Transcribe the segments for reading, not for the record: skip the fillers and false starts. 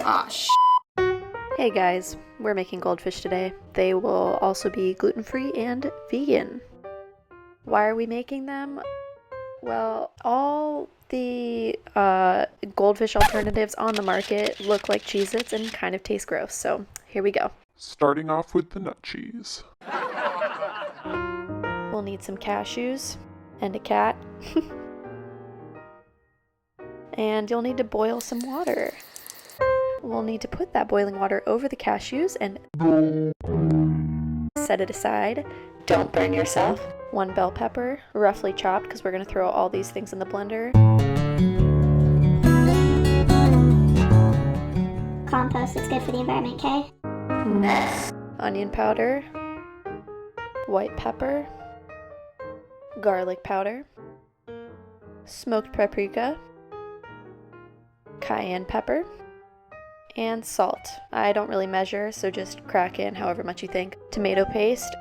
Aw, sh. Hey guys, we're making goldfish today. They will also be gluten-free and vegan. Why are we making them? Well, all the goldfish alternatives on the market look like Cheez-Its and kind of taste gross, so here we go. Starting off with the nut cheese. We'll need some cashews and a cat. And you'll need to boil some water. We'll need to put that boiling water over the cashews and set it aside. Don't burn yourself. 1 bell pepper, roughly chopped because we're going to throw all these things in the blender. Compost, it's good for the environment, okay? Next. Onion powder, white pepper, garlic powder, smoked paprika, cayenne pepper, and salt. I don't really measure, so just crack in however much you think. Tomato paste.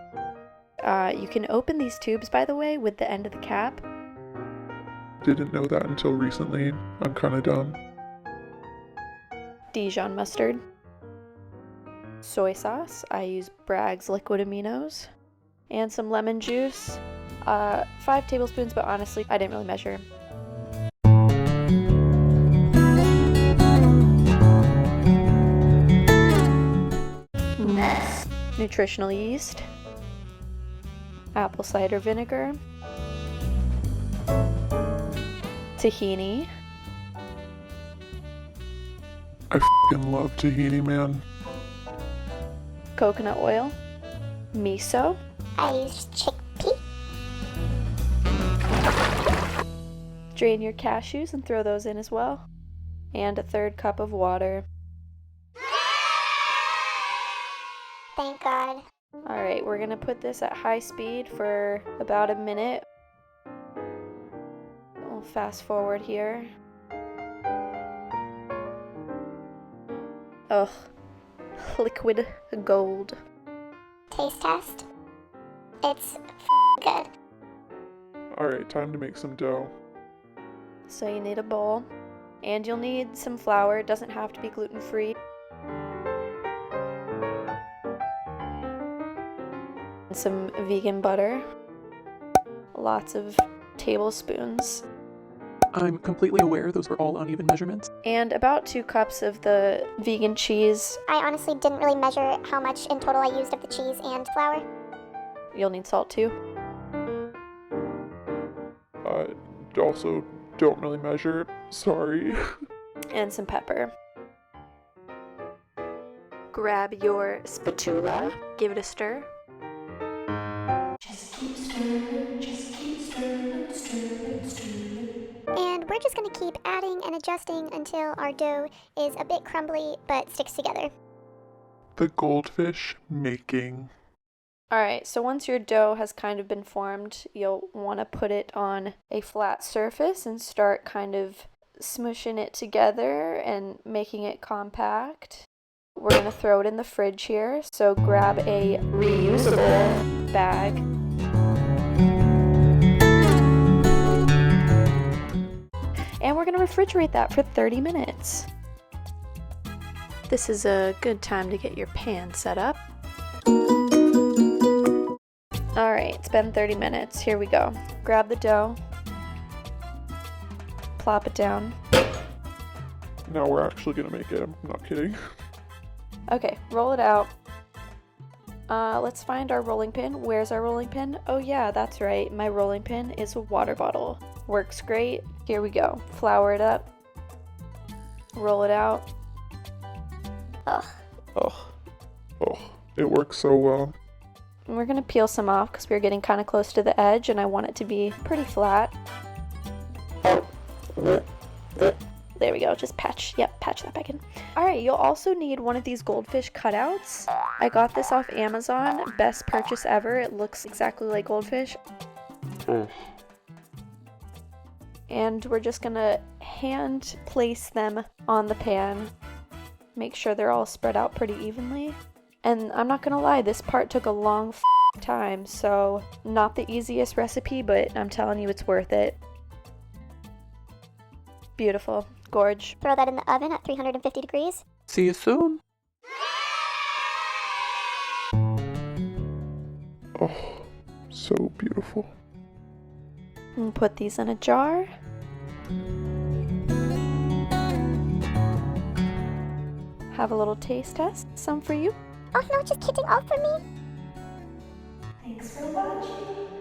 You can open these tubes, by the way, with the end of the cap. Didn't know that until recently. I'm kinda dumb. Dijon mustard. Soy sauce. I use Bragg's liquid aminos. And some lemon juice. 5 tablespoons, but honestly, I didn't really measure. Next. Nutritional yeast, apple cider vinegar, tahini, I f***ing love tahini, man. coconut oil, miso, I use chickpea. drain your cashews and throw those in as well, and a 1/3 cup of water. Thank God. Alright, we're gonna put this at high speed for about a minute. We'll fast forward here. Ugh, liquid gold. Taste test. It's good. Alright, time to make some dough. So you need a bowl, and you'll need some flour. It doesn't have to be gluten-free. Some vegan butter, lots of tablespoons, I'm completely aware those were all uneven measurements. and about 2 cups of the vegan cheese. I honestly didn't really measure how much in total I used of the cheese and flour. You'll need salt too. Also don't really measure. Sorry. And some pepper. Grab your spatula, give it a stir. And we're just going to keep adding and adjusting until our dough is a bit crumbly but sticks together. The goldfish making. Alright, so once your dough has kind of been formed, you'll want to put it on a flat surface and start kind of smushing it together and making it compact. We're going to throw it in the fridge here, so grab a reusable bag. And we're going to refrigerate that for 30 minutes. This is a good time to get your pan set up. Alright, it's been 30 minutes. Here we go. Grab the dough. Plop it down. Now we're actually gonna make it. I'm not kidding. Okay, roll it out. Let's find our rolling pin. Where's our rolling pin? Oh yeah, that's right. My rolling pin is a water bottle. Works great. Here we go. Flour it up. Roll it out. Ugh. Oh, it works so well. And we're gonna peel some off because we're getting kind of close to the edge and I want it to be pretty flat. There we go, just patch that back in. Alright, you'll also need one of these goldfish cutouts. I got this off Amazon, best purchase ever. It looks exactly like goldfish. And we're just gonna hand place them on the pan. Make sure they're all spread out pretty evenly. And I'm not gonna lie, this part took a long time, so not the easiest recipe, but I'm telling you it's worth it. Beautiful. Gorge. Throw that in the oven at 350 degrees. See you soon. Oh, so beautiful. And put these in a jar. Have a little taste test. Some for you. Oh no, just kidding, all for me? Thanks for watching.